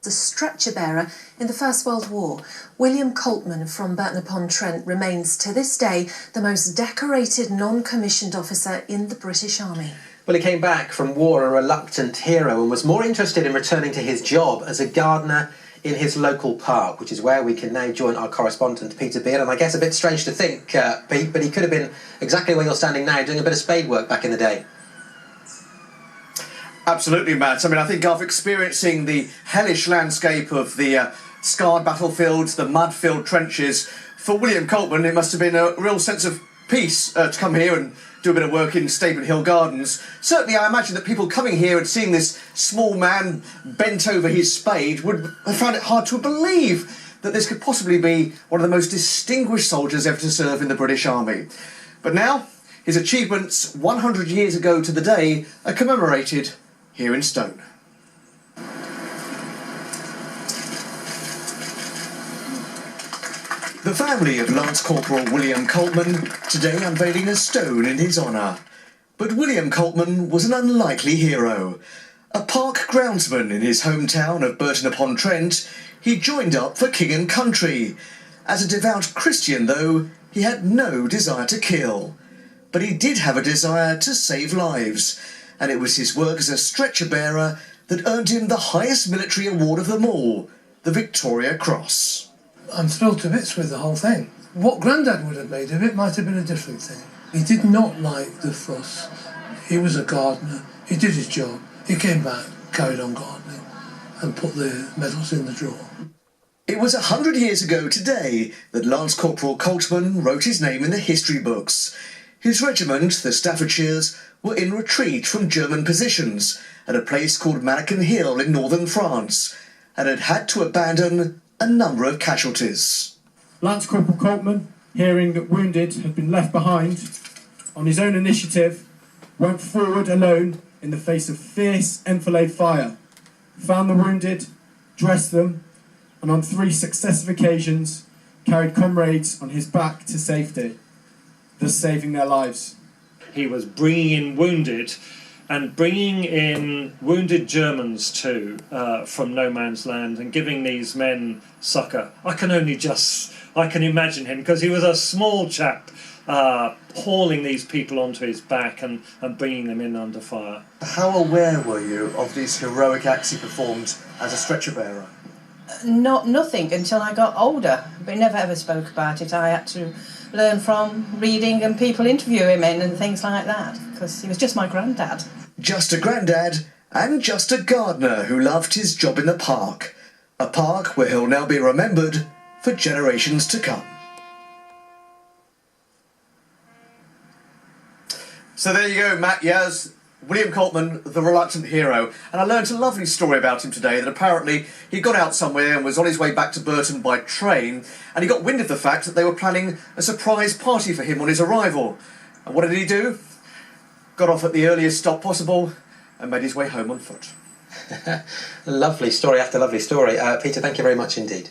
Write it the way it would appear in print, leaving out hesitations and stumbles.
the stretcher bearer in the First World War. William Coltman from Burton upon Trent remains to this day the most decorated non-commissioned officer in the British Army. Well, he came back from war a reluctant hero and was more interested in returning to his job as a gardener in his local park, which is where we can now join our correspondent, Peter BEARNE. And I guess a bit strange to think, Pete, but he could have been exactly where you're standing now, doing a bit of spade work back in the day. Absolutely, Matt. I mean, I think after experiencing the hellish landscape of the scarred battlefields, the mud-filled trenches, for William Coltman, it must have been a real sense of peace to come here and do a bit of work in Statement Hill Gardens. Certainly, I imagine that people coming here and seeing this small man bent over his spade would have found it hard to believe that this could possibly be one of the most distinguished soldiers ever to serve in the British Army. But now, his achievements 100 years ago to the day are commemorated here in stone. The family of Lance Corporal William Coltman today unveiling a stone in his honour. But William Coltman was an unlikely hero. A park groundsman in his hometown of Burton upon Trent, he joined up for King and Country. As a devout Christian, though, he had no desire to kill. But he did have a desire to save lives, and it was his work as a stretcher bearer that earned him the highest military award of them all, the Victoria Cross. I'm thrilled to bits with the whole thing. What Grandad would have made of it might have been a different thing. He did not like the fuss. He was a gardener. He did his job. He came back, carried on gardening, and put the medals in the drawer. It was 100 years ago today that Lance Corporal Coltman wrote his name in the history books. His regiment, the Staffordshires, were in retreat from German positions at a place called Rankin Hill in northern France, and had had to abandon a number of casualties. Lance Corporal Coltman, hearing that wounded had been left behind, on his own initiative, went forward alone in the face of fierce enfilade fire, found the wounded, dressed them, and on 3 successive occasions carried comrades on his back to safety, thus saving their lives. He was bringing in wounded, and bringing in wounded Germans too from no man's land and giving these men succour. I can imagine him, because he was a small chap hauling these people onto his back and bringing them in under fire. How aware were you of these heroic acts he performed as a stretcher bearer? Nothing until I got older. We never ever spoke about it. I had to learn from reading and people interview him in and things like that, because he was just my granddad. Just a granddad and just a gardener who loved his job in the park. A park where he'll now be remembered for generations to come. So there you go, Matt. Yes, William Coltman, the reluctant hero. And I learned a lovely story about him today, that apparently he got out somewhere and was on his way back to Burton by train, and he got wind of the fact that they were planning a surprise party for him on his arrival. And what did he do? Got off at the earliest stop possible and made his way home on foot. Lovely story after lovely story. Peter, thank you very much indeed.